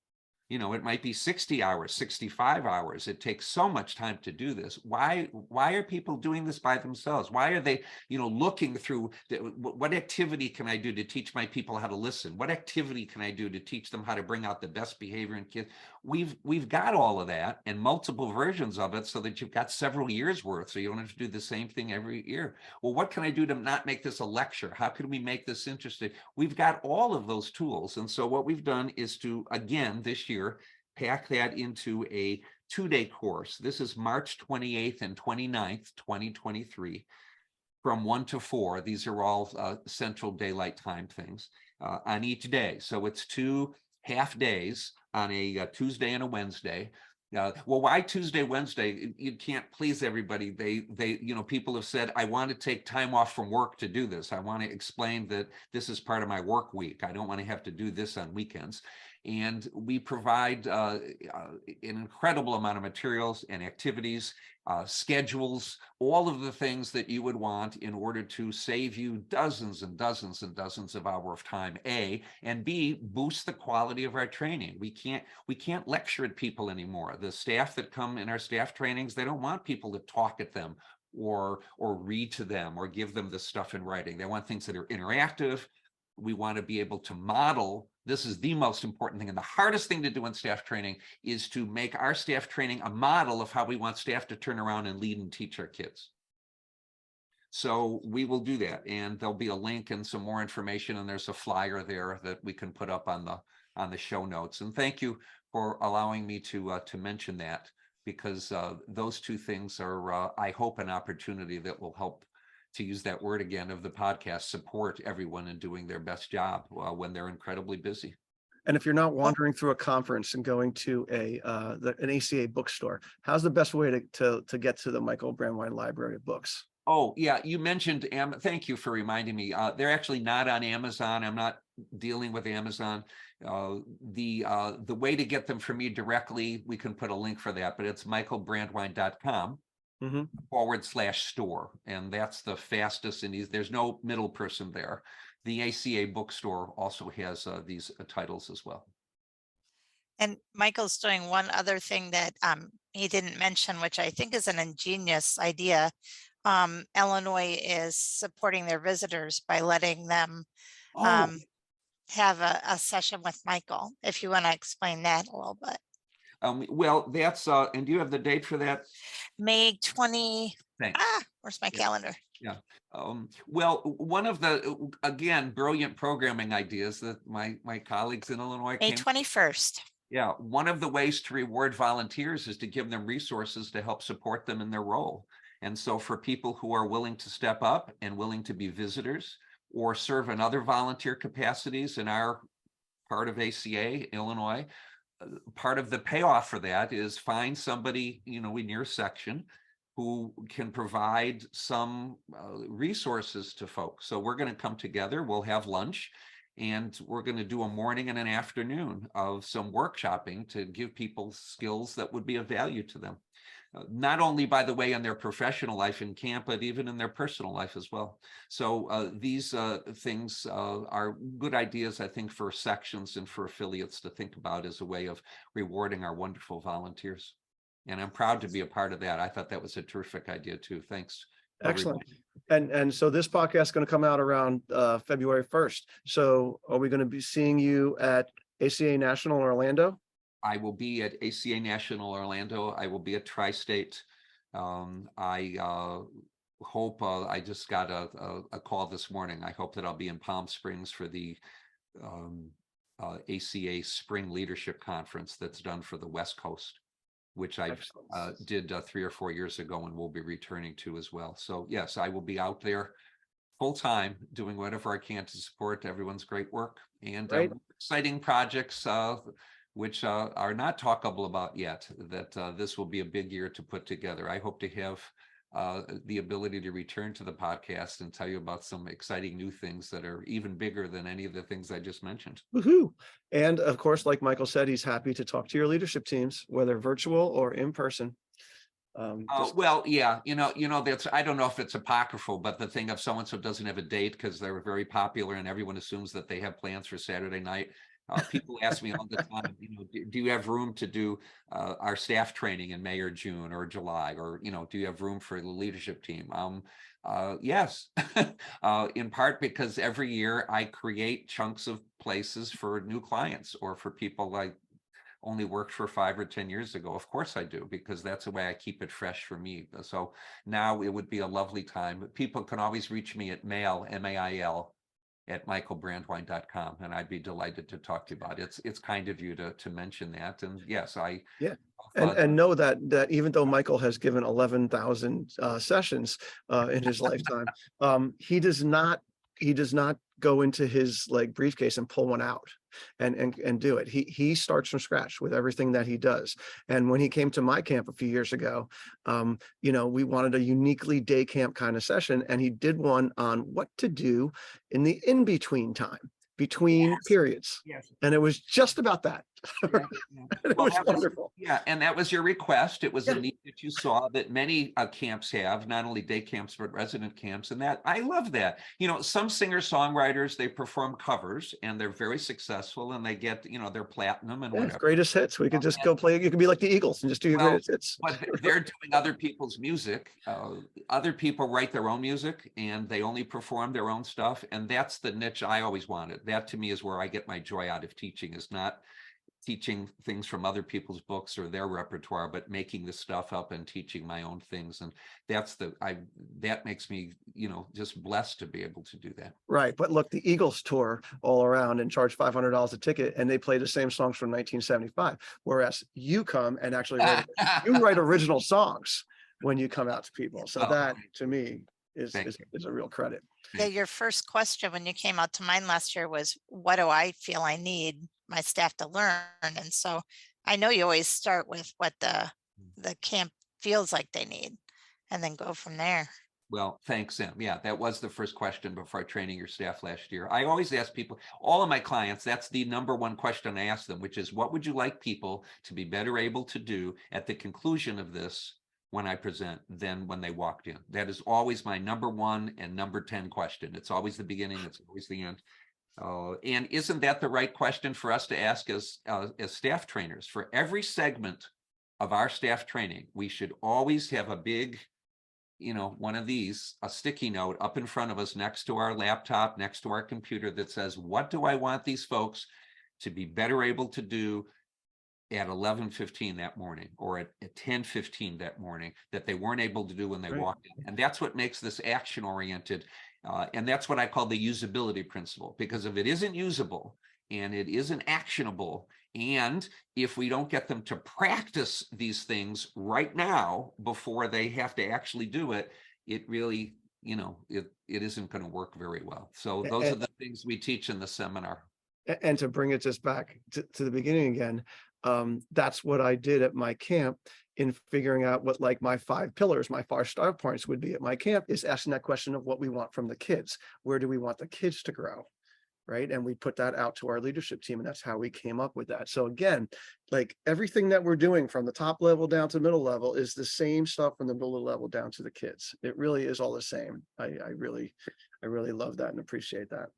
It might be 60 hours, 65 hours. It takes so much time to do this. Why are people doing this by themselves? Why are they, looking through what activity can I do to teach my people how to listen? What activity can I do to teach them how to bring out the best behavior in kids? We've got all of that and multiple versions of it so that you've got several years worth. So you don't have to do the same thing every year. Well, what can I do to not make this a lecture? How can we make this interesting? We've got all of those tools. And so what we've done is to, again, this year, pack that into a 2-day course. This is March 28th and 29th, 2023, from 1 to 4. These are all Central Daylight Time things on each day. So it's 2 half days on a Tuesday and a Wednesday. Well, why Tuesday, Wednesday? You can't please everybody. People have said, I want to take time off from work to do this. I want to explain that this is part of my work week. I don't want to have to do this on weekends. And we provide an incredible amount of materials and activities, schedules, all of the things that you would want in order to save you dozens and dozens and dozens of hours of time, A, and B, boost the quality of our training. We can't lecture at people anymore. The staff that come in our staff trainings, they don't want people to talk at them or read to them or give them the stuff in writing. They want things that are interactive. We want to be able to model. This is the most important thing. And the hardest thing to do in staff training is to make our staff training a model of how we want staff to turn around and lead and teach our kids. So we will do that, and there'll be a link and some more information, and there's a flyer there that we can put up on the show notes. And thank you for allowing me to mention that, because those two things are, I hope, an opportunity that will help, to use that word again of the podcast, support everyone in doing their best job when they're incredibly busy. And if you're not wandering through a conference and going to an ACA bookstore, how's the best way to get to the Michael Brandwein Library of Books? Oh, yeah, you mentioned, thank you for reminding me. They're actually not on Amazon. I'm not dealing with Amazon. The way to get them from me directly, we can put a link for that, but it's michaelbrandwein.com /store. And that's the fastest, and there's no middle person there. The ACA bookstore also has these titles as well. And Michael's doing one other thing that he didn't mention, which I think is an ingenious idea. Illinois is supporting their visitors by letting them have a session with Michael, if you want to explain that a little bit. Well, that's, and do you have the date for that? May 20. Thanks. Where's my calendar? Yeah. Well, one of the, again, brilliant programming ideas that my colleagues in Illinois May 21st. Yeah, one of the ways to reward volunteers is to give them resources to help support them in their role. And so for people who are willing to step up and willing to be visitors or serve in other volunteer capacities in our part of ACA, Illinois, part of the payoff for that is find somebody, in your section who can provide some resources to folks. So we're going to come together, we'll have lunch, and we're going to do a morning and an afternoon of some workshopping to give people skills that would be of value to them. Not only, by the way, in their professional life in camp, but even in their personal life as well. So these things are good ideas, I think, for sections and for affiliates to think about as a way of rewarding our wonderful volunteers. And I'm proud to be a part of that. I thought that was a terrific idea too. Thanks. Excellent. And so this podcast is going to come out around February 1st. So are we going to be seeing you at ACA National Orlando? I will be at ACA National Orlando. I will be at Tri-State. I hope, I just got a call this morning. I hope that I'll be in Palm Springs for the ACA Spring Leadership Conference that's done for the West Coast, which I did 3 or 4 years ago and will be returning to as well. So yes, I will be out there full time doing whatever I can to support everyone's great work and exciting projects which are not talkable about yet, that this will be a big year to put together. I hope to have the ability to return to the podcast and tell you about some exciting new things that are even bigger than any of the things I just mentioned. Woohoo! And of course, like Michael said, he's happy to talk to your leadership teams, whether virtual or in person. Well, yeah, that's, I don't know if it's apocryphal, but the thing of so-and-so doesn't have a date because they're very popular and everyone assumes that they have plans for Saturday night. People ask me all the time, do you have room to do our staff training in May or June or July, or, do you have room for the leadership team? Yes, in part because every year I create chunks of places for new clients or for people I only worked for 5 or 10 years ago. Of course I do, because that's the way I keep it fresh for me. So now it would be a lovely time. People can always reach me at mail, MAIL, at michaelbrandwein.com, and I'd be delighted to talk to you about it. It's kind of you to mention that. And yes, and know that even though Michael has given 11,000 sessions in his lifetime, he does not go into his briefcase and pull one out and do it. He starts from scratch with everything that he does. And when he came to my camp a few years ago, we wanted a uniquely day camp kind of session, and he did one on what to do in the in-between time, between periods. Yes. And it was just about that. It was wonderful. And that was your request. It was a need that you saw that many camps have, not only day camps, but resident camps. And that, I love that. Some singer-songwriters, they perform covers and they're very successful and they get, their platinum and whatever. Greatest hits. We could just go play. You could be like the Eagles and just do your greatest hits. But they're doing other people's music. Other people write their own music and they only perform their own stuff. And that's the niche I always wanted. That to me is where I get my joy out of teaching, is not teaching things from other people's books or their repertoire, but making the stuff up and teaching my own things. And that makes me, just blessed to be able to do that. Right. But look, the Eagles tour all around and charge $500 a ticket, and they play the same songs from 1975. Whereas you come and actually write original songs when you come out to people. So Oh, that to me is thank a real credit. Yeah, your first question when you came out to mine last year was, what do I feel I need my staff to learn? And so I know you always start with what the camp feels like they need and then go from there. Well, thanks, Sam. Yeah, that was the first question before training your staff last year. I always ask people, all of my clients, that's the number one question I ask them, which is, what would you like people to be better able to do at the conclusion of this when I present than when they walked in? That is always my number 1 and number 10 question. It's always the beginning. It's always the end. And isn't that the right question for us to ask as staff trainers? For every segment of our staff training, we should always have a big, one of these, a sticky note up in front of us next to our laptop, next to our computer that says, what do I want these folks to be better able to do at 11:15 that morning or at 10:15 that morning that they weren't able to do when they walked in? And that's what makes this action oriented. And that's what I call the usability principle, because if it isn't usable and it isn't actionable, and if we don't get them to practice these things right now before they have to actually do it, it really, it isn't going to work very well. So those are the things we teach in the seminar. And to bring it just back to the beginning again, that's what I did at my camp in figuring out what like my 5 pillars, my 5 star points would be at my camp, is asking that question of what we want from the kids. Where do we want the kids to grow? Right. And we put that out to our leadership team, and that's how we came up with that. So again, like everything that we're doing from the top level down to middle level is the same stuff from the middle level down to the kids. It really is all the same. I really love that and appreciate that.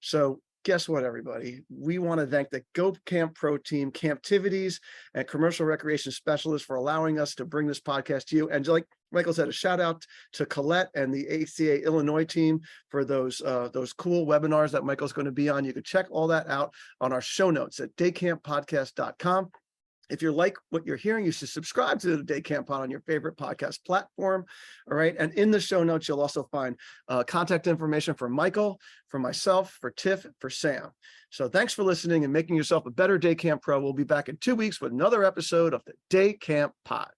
So guess what, everybody? We want to thank the Go Camp Pro team, Camptivities, and Commercial Recreation Specialists for allowing us to bring this podcast to you. And like Michael said, a shout out to Colette and the ACA Illinois team for those cool webinars that Michael's going to be on. You can check all that out on our show notes at daycamppodcast.com. If you like what you're hearing, you should subscribe to the Day Camp Pod on your favorite podcast platform. All right. And in the show notes, you'll also find contact information for Michael, for myself, for Tiff, for Sam. So thanks for listening and making yourself a better Day Camp Pro. We'll be back in 2 weeks with another episode of the Day Camp Pod.